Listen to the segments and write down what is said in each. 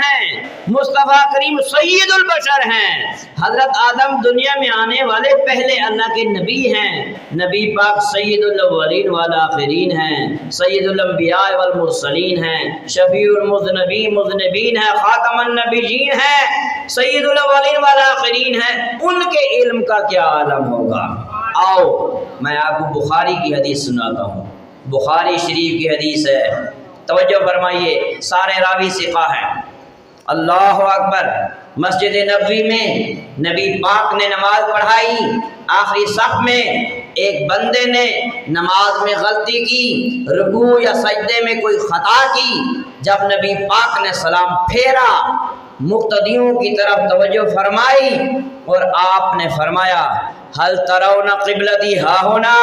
ہیں، مصطفیٰ کریم سید البشر ہیں، حضرت آدم دنیا میں آنے والے پہلے اللہ کے نبی ہیں، نبی پاک سید الاولین والآخرین ہیں، سید الانبیاء والمرسلین ہیں، شفیع المذنبین ہیں، خاتم النبیین ہیں، سید الاولین والآخرین ہیں، ان کے علم کا کیا عالم ہوگا؟ آؤ میں آپ کو بخاری کی حدیث سناتا ہوں، بخاری شریف کی حدیث ہے، توجہ فرمائیے، سارے راوی ثقہ ہیں۔ اللہ اکبر، مسجد نبوی میں نبی پاک نے نماز پڑھائی، آخری صف میں ایک بندے نے نماز میں غلطی کی، رکوع یا سجدے میں کوئی خطا کی، جب نبی پاک نے سلام پھیرا، مقتدیوں کی طرف توجہ فرمائی اور آپ نے فرمایا حل ترون قبلتی ہا ہونا،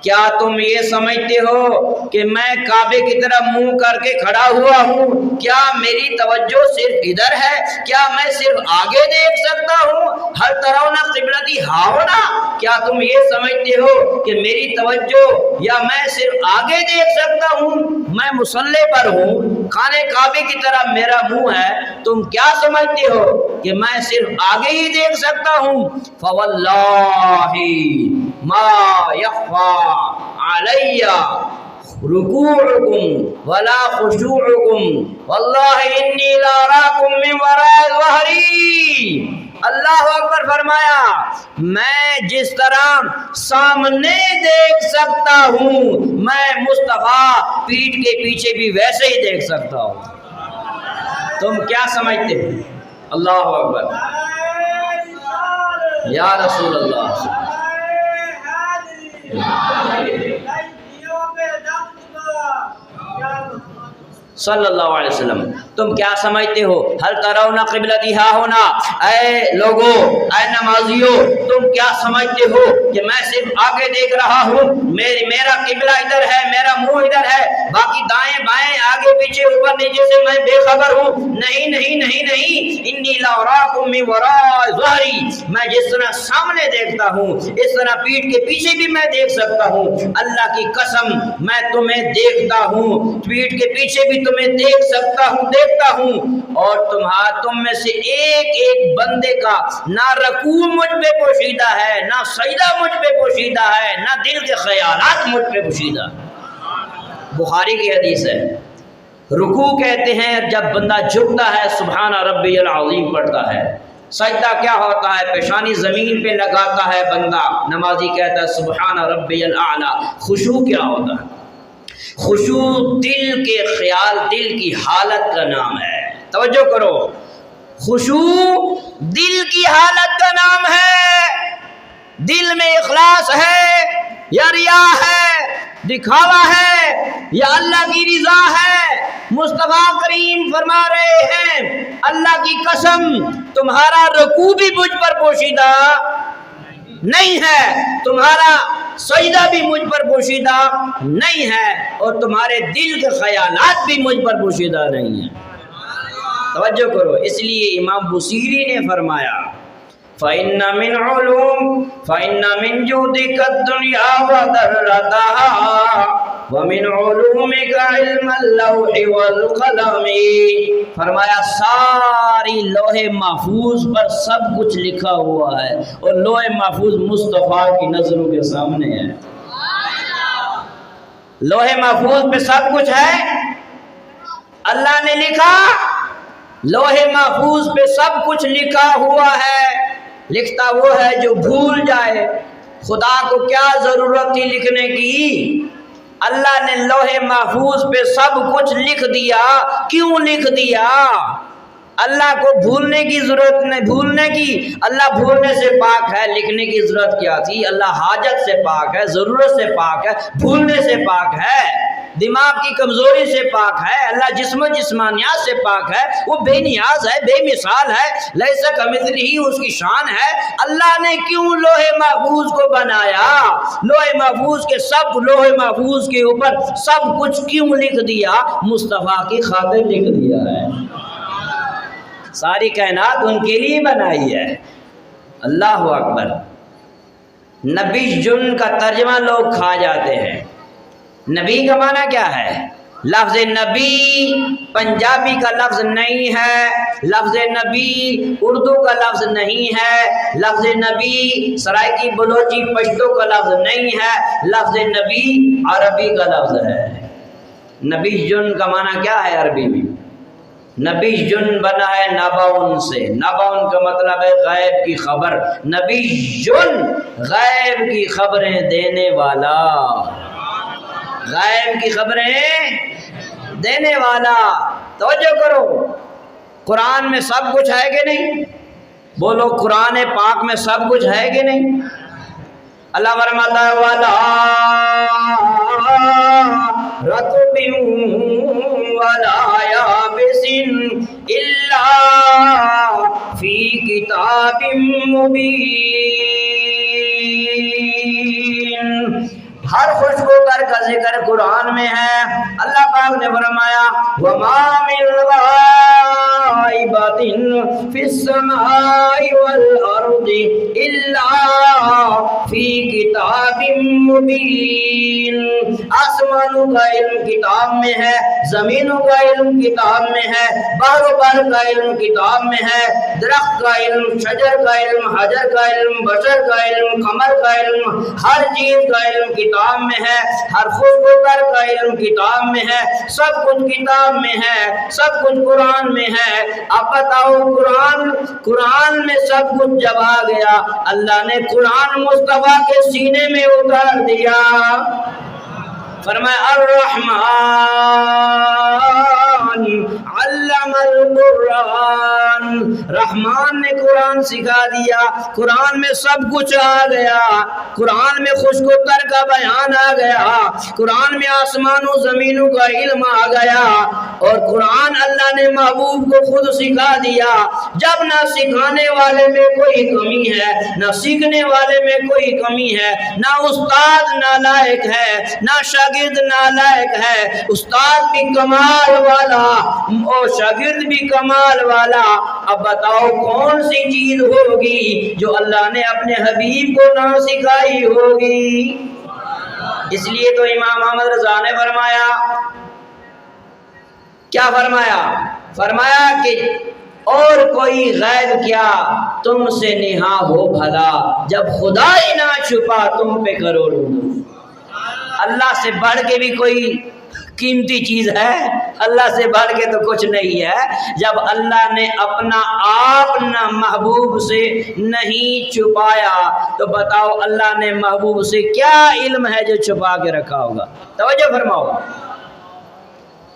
کیا تم یہ سمجھتے ہو کہ میں کعبے کی طرف منہ کر کے کھڑا ہوا ہوں؟ کیا میری توجہ صرف ادھر ہے؟ کیا میں صرف آگے دیکھ سکتا ہوں؟ ہر ترون قبلتی ہا ہونا، کیا تم یہ سمجھتے ہو کہ میری توجہ یا میں صرف آگے دیکھ سکتا ہوں؟ میں مصلی پر ہوں، خانے کعبے کی طرف میرا منہ ہے، تم کیا سمجھتے ہو کہ میں صرف آگے ہی دیکھ سکتا ہوں؟ فواللہ ما یخفی علی رکوعکم ولا خشوعکم واللہ انی لاراکم من وراء ظہری۔ اللہ اکبر فرمایا، میں جس طرح سامنے دیکھ سکتا ہوں، میں مصطفیٰ پیٹھ کے پیچھے بھی ویسے ہی دیکھ سکتا ہوں۔ تم کیا سمجھتے ہو؟ اللہ اکبر، یا رسول اللہ صلی اللہ علیہ وسلم، تم کیا سمجھتے ہو؟ ہل ترون قبلتی ہا ہونا، اے لوگو، اے نمازیو، تم کیا سمجھتے ہو کہ میں صرف آگے دیکھ رہا ہوں، میرا قبلہ ادھر ہے، میرا منہ ادھر ہے، باقی دائیں بائیں آگے پیچھے اوپر نیچے سے میں بے خبر ہوں؟ نہیں نہیں نہیں نہیں، انی لاراکم من وراء ظہری، میں جس طرح سامنے دیکھتا ہوں اس طرح پیٹھ کے پیچھے بھی میں دیکھ سکتا ہوں۔ اللہ کی قسم میں تمہیں دیکھتا ہوں، پیٹھ کے پیچھے بھی تمہیں دیکھ سکتا ہوں، دیکھتا ہوں، اور تم میں سے ایک ایک بندے کا نہ رکوع مجھ پہ پوشیدہ ہے، نہ سجدہ مجھ پہ پوشیدہ ہے، نہ دل کے خیالات مجھ پہ پوشیدہ۔ بخاری کی حدیث ہے، رکوع کہتے ہیں جب بندہ جھکتا ہے سبحان ربی العظیم پڑھتا ہے، سجدہ کیا ہوتا ہے؟ پیشانی زمین پہ لگاتا ہے بندہ، نمازی کہتا ہے سبحان ربی الاعلی۔ خشوع کیا ہوتا ہے؟ خشوع دل کے خیال، دل کی حالت کا نام ہے، توجہ کرو، خشوع دل کی حالت کا نام ہے، دل میں اخلاص ہے یا ریا ہے، دکھاوا ہے یا اللہ کی رضا ہے؟ مصطفیٰ کریم فرما رہے ہیں اللہ کی قسم تمہارا رکوع بھی مجھ پر پوشیدہ نہیں ہے، تمہارا سجدہ بھی مجھ پر پوشیدہ نہیں ہے، اور تمہارے دل کے خیالات بھی مجھ پر پوشیدہ نہیں ہیں۔ توجہ کرو، اس لیے امام بصیری نے فرمایا فَإِنَّ مِنْ جُودِكَ الدُّنْيَا وَذَرَّتَهَا وَمِنْ عُلُومِكَ عِلْمَ اللَّوْحِ وَالْقَلَمِ، فرمایا ساری لوح محفوظ پر سب کچھ لکھا ہوا ہے، اور لوح محفوظ مصطفیٰ کی نظروں کے سامنے ہے۔ لوح محفوظ پہ سب کچھ ہے، اللہ نے لکھا، لوح محفوظ پہ سب کچھ لکھا ہوا ہے، لکھتا وہ ہے جو بھول جائے، خدا کو کیا ضرورت تھی لکھنے کی؟ اللہ نے لوح محفوظ پہ سب کچھ لکھ دیا، کیوں لکھ دیا؟ اللہ کو بھولنے کی ضرورت نہیں، بھولنے کی، اللہ بھولنے سے پاک ہے، لکھنے کی ضرورت کیا تھی؟ اللہ حاجت سے پاک ہے، ضرورت سے پاک ہے، بھولنے سے پاک ہے، دماغ کی کمزوری سے پاک ہے، اللہ جسم و جسمانیات سے پاک ہے، وہ بے نیاز ہے، بے مثال ہے، لیس کمثلہ اس کی شان ہے۔ اللہ نے کیوں لوح محفوظ کو بنایا؟ لوح محفوظ کے سب، لوح محفوظ کے اوپر سب کچھ کیوں لکھ دیا؟ مصطفیٰ کی خاطر لکھ دیا ہے، ساری کائنات ان کے لیے بنائی ہے۔ اللہ اکبر۔ نبی جن کا ترجمہ لوگ کھا جاتے ہیں، نبی کا معنی کیا ہے؟ لفظ نبی پنجابی کا لفظ نہیں ہے، لفظ نبی اردو کا لفظ نہیں ہے، لفظ نبی سرائکی بلوچی پشتو کا لفظ نہیں ہے، لفظ نبی عربی کا لفظ ہے۔ نبی جن کا معنی کیا ہے عربی میں؟ نبی جن بنا ہے نباؤن سے، نباؤن کا مطلب ہے غیب کی خبر، نبی جن غیب کی خبریں دینے والا، غیب کی خبریں دینے والا۔ توجہ کرو، قرآن میں سب کچھ ہے کہ نہیں؟ بولو قرآن پاک میں سب کچھ ہے کہ نہیں؟ اللہ فرماتا ہے وَلَا رَطْبٍ وَلَا يَابِسٍ إِلَّا فِي كِتَابٍ مُبِينٍ۔ ہر خوشبو تر کا ذکر قرآن میں ہے۔ اللہ پاک نے فرمایا وَمَا مِن غَائِبَةٍ فِي السَّمَاءِ وَالْأَرْضِ إِلَّا فِي كِتَابٍ مُبِينٍ۔ آسمانوں کا علم کتاب میں ہے، زمینوں کا علم کتاب میں ہے، بحر و بحر کا علم کتاب میں ہے، درخت کا علم، شجر کا علم، حجر کا علم، بشر کا علم، قمر کا علم، ہر چیز کا علم کتاب میں ہے، ہر خوشبو تر کا علم کتاب میں ہے، سب کچھ کتاب میں ہے، سب کچھ قرآن میں ہے۔ اب بتاؤ قرآن میں سب کچھ جب آ گیا، اللہ نے قرآن مصطفیٰ کے سینے میں اتار دیا۔ فرمایا الرحمن علم القرآن، رحمان نے قرآن سکھا دیا، قرآن میں سب کچھ آ گیا، قرآن میں خشک و تر کا بیان آ گیا، قرآن میں آسمان و زمینوں کا علم آ گیا، اور قرآن اللہ نے محبوب کو خود سکھا دیا۔ جب نہ سکھانے والے میں کوئی کمی ہے، نہ سیکھنے والے میں کوئی کمی ہے، نہ استاد نالائق ہے، نہ شاگرد نالائق ہے، استاد بھی کمال والا اور شاگرد بھی کمال والا۔ اب بتاؤ کون سی چیز ہوگی جو اللہ نے اپنے حبیب کو نہ سکھائی ہوگی؟ اس لیے تو امام احمد رضا نے فرمایا، کیا فرمایا؟ فرمایا کہ اور کوئی غیب کیا تم سے نہا ہو بھلا، جب خدا ہی نہ چھپا تم پہ کروڑوں۔ اللہ سے بڑھ کے بھی کوئی قیمتی چیز ہے؟ اللہ سے بڑھ کے تو کچھ نہیں ہے۔ جب اللہ نے اپنا آپ نہ محبوب سے نہیں چھپایا تو بتاؤ اللہ نے محبوب سے کیا علم ہے جو چھپا کے رکھا ہوگا؟ توجہ فرماؤ،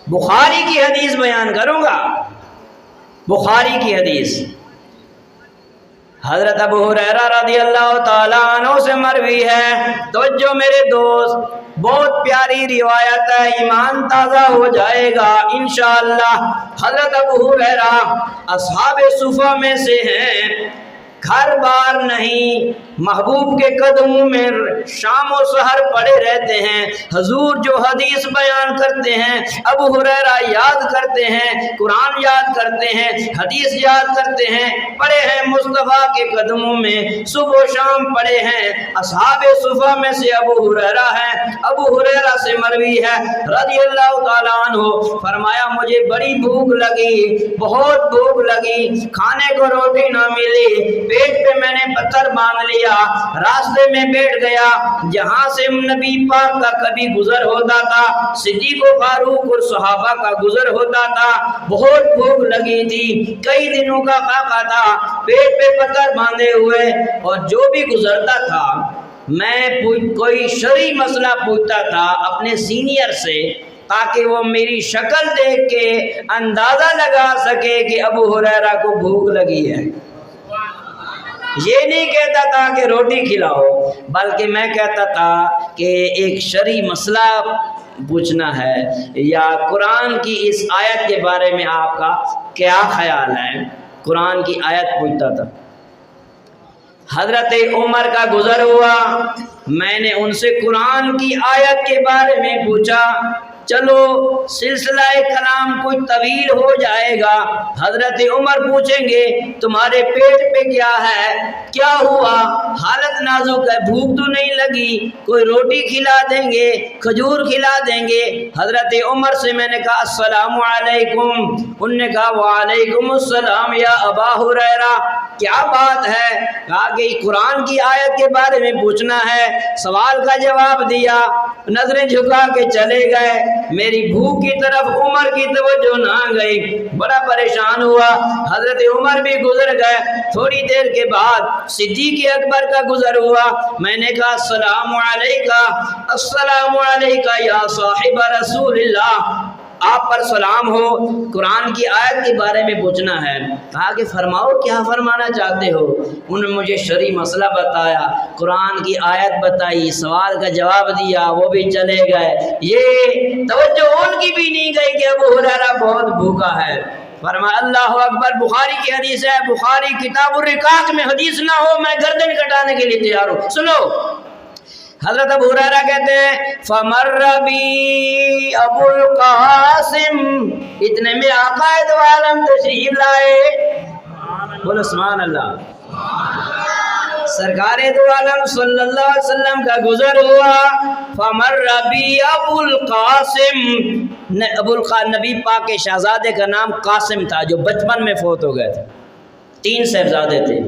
بخاری کی حدیث بیان کروں گا، بخاری کی حدیث حضرت ابو ہریرہ رضی اللہ تعالیٰ عنہ سے مروی ہے۔ توجہ میرے دوست، بہت پیاری روایت ہے، ایمان تازہ ہو جائے گا انشاءاللہ۔ حضرت ابو ہریرہ اصحاب صفہ میں سے ہیں، گھر بار نہیں، محبوب کے قدموں میں شام و سحر پڑے رہتے ہیں، حضور جو حدیث بیان کرتے ہیں ابو ہریرہ یاد کرتے ہیں، قرآن یاد کرتے ہیں، حدیث یاد کرتے ہیں، پڑے ہیں مصطفیٰ کے قدموں میں، صبح و شام پڑے ہیں۔ اصحاب صفہ میں سے ابو ہریرہ ہیں۔ ابو ہریرہ سے مروی ہے رضی اللہ تعالیٰ عنہ، فرمایا مجھے بڑی بھوک لگی، بہت بھوک لگی، کھانے کو روٹی نہ ملی، پیٹ پہ میں نے پتھر باندھ لیا، راستے میں بیٹھ گیا جہاں سے نبی پاک کا کبھی گزر ہوتا تھا، صدیق و فاروق اور صحابہ کا گزر ہوتا تھا۔ بہت بھوک لگی تھی، کئی دنوں کا فاقہ تھا، پیٹ پہ پتھر باندھے ہوئے، اور جو بھی گزرتا تھا میں کوئی شرعی مسئلہ پوچھتا تھا اپنے سینئر سے، تاکہ وہ میری شکل دیکھ کے اندازہ لگا سکے کہ ابو ہریرہ کو بھوک لگی ہے۔ یہ نہیں کہتا تھا کہ روٹی کھلاؤ، بلکہ میں کہتا تھا کہ ایک شرعی مسئلہ پوچھنا ہے، یا قرآن کی اس آیت کے بارے میں آپ کا کیا خیال ہے، قرآن کی آیت پوچھتا تھا۔ حضرت عمر کا گزر ہوا، میں نے ان سے قرآن کی آیت کے بارے میں پوچھا چلو سلسلہ کلام کوئی طویل ہو جائے گا. حضرت عمر پوچھیں گے تمہارے پیٹ پہ کیا ہے, کیا ہوا, حالت نازک ہے, بھوک تو نہیں لگی, کوئی روٹی کھلا دیں گے, کھجور کھلا دیں گے. حضرت عمر سے میں نے کہا السلام علیکم, انہوں نے کہا وعلیکم السلام یا ابا ہریرہ, کیا بات ہے؟ کہا کہ قرآن کی آیت کے بارے میں پوچھنا ہے. سوال کا جواب دیا, نظریں جھکا کے چلے گئے. میری بھوک کی طرف عمر کی توجہ نہ گئی, بڑا پریشان ہوا. حضرت عمر بھی گزر گئے. تھوڑی دیر کے بعد صدیق اکبر کا گزر ہوا. میں نے کہا السلام علیکہ, السلام علیکہ یا صاحب رسول اللہ, آپ پر سلام ہو, قرآن کی آیت کے بارے میں پوچھنا ہے. کہا کہ فرماؤ کیا فرمانا چاہتے ہو. انہوں نے مجھے شرعی مسئلہ بتایا, قرآن کی آیت بتائی, سوال کا جواب دیا, وہ بھی چلے گئے. یہ توجہ ان کی بھی نہیں گئی کہ ابو ہریرہ بہت بھوکا ہے. فرمایا اللہ اکبر. بخاری کی حدیث ہے, بخاری کتاب الرقاق میں حدیث نہ ہو میں گردن کٹانے کے لیے تیار ہوں. سنو, حضرت ابو ہریرہ کہتے ہیں فمر بی ابو القاسم, اتنے میں آقا دو عالم تشریف لائے. بولو سبحان اللہ. سرکار دو عالم صلی اللہ علیہ وسلم کا گزر ہوا. فمر بی ابو القاسم, نبی پاک کے شہزادے کا نام قاسم تھا جو بچپن میں فوت ہو گئے تھے. 3 صاحبزادے تھے,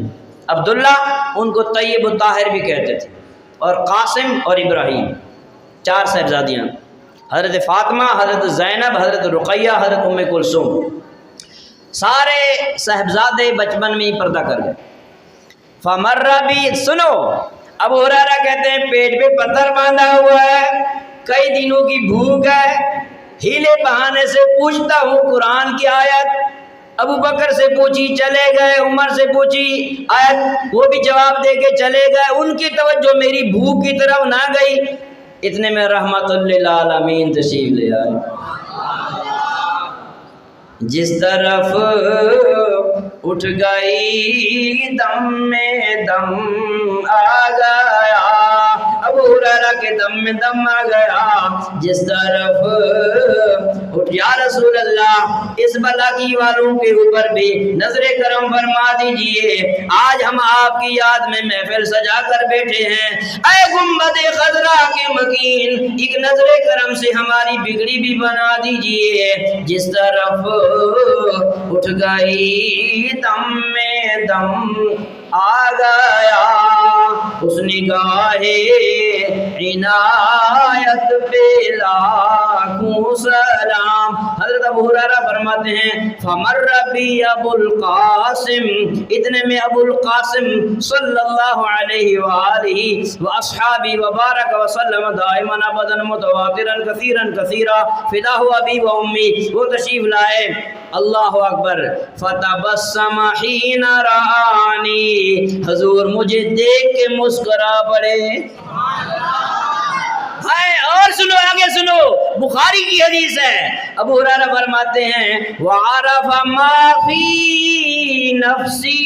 عبداللہ, ان کو طیب الطاہر بھی کہتے تھے, اور قاسم اور ابراہیم, 4 صاحبزادیاں, حضرت فاطمہ, حضرت زینب, حضرت رقیہ, حضرت ام کلثوم. سارے صاحبزادے بچپن میں ہی پردہ کر گئے. فمر بی, سنو, ابو ہریرہ کہتے ہیں پیٹ پہ پتھر باندھا ہوا ہے, کئی دنوں کی بھوک ہے, ہیلے بہانے سے پوچھتا ہوں قرآن کی آیت. ابو بکر سے پوچھی چلے گئے, عمر سے پوچھی آیت وہ بھی جواب دے کے چلے گئے. ان کی توجہ میری بھوک کی طرف نہ گئی. اتنے میں رحمت للعالمین تشریف لے آئے. جس طرف اٹھ گئی دم میں دم آ گیا, ابو ہریرہ کے دم میں دم آ گیا. جس طرف اٹھ, یا رسول اللہ اس بلا کی والوں کے اوپر بھی نظر کرم فرما دیجئے, آج ہم آپ کی یاد میں محفل سجا کر بیٹھے ہیں. اے گنبد خضرا کے مکین, ایک نظر کرم سے ہماری بگڑی بھی بنا دیجئے. جس طرف اٹھ گئی دم میں دم آ گیا, اس نگاہ عنایت پہ لاکھوں سلام. حضرت ابو ہریرہ فرماتے ہیں فمر بی ابو القاسم, اتنے میں ابو القاسم صلی اللہ علیہ وآلہ واصحابہ وبارک وسلم دائما ابدا متواترا کثیرا کثیرا فداہ ابی و امی, وہ تشریف لائے. اللہ اکبر. فتبسم حین رآنی, حضور مجھے دیکھ کے مسکرا پڑے. اور سنو, آگے سنو, بخاری کی حدیث ہے. ابو ہریرہ فرماتے ہیں وعرف ما فی نفسی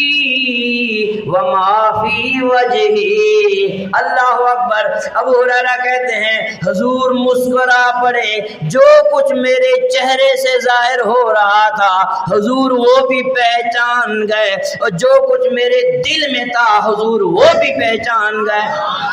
وما فی وجہی. اللہ اکبر. ابو ہریرہ کہتے ہیں حضور مسکرا پڑے, جو کچھ میرے چہرے سے ظاہر ہو رہا تھا حضور وہ بھی پہچان گئے, اور جو کچھ میرے دل میں تھا حضور وہ بھی پہچان گئے.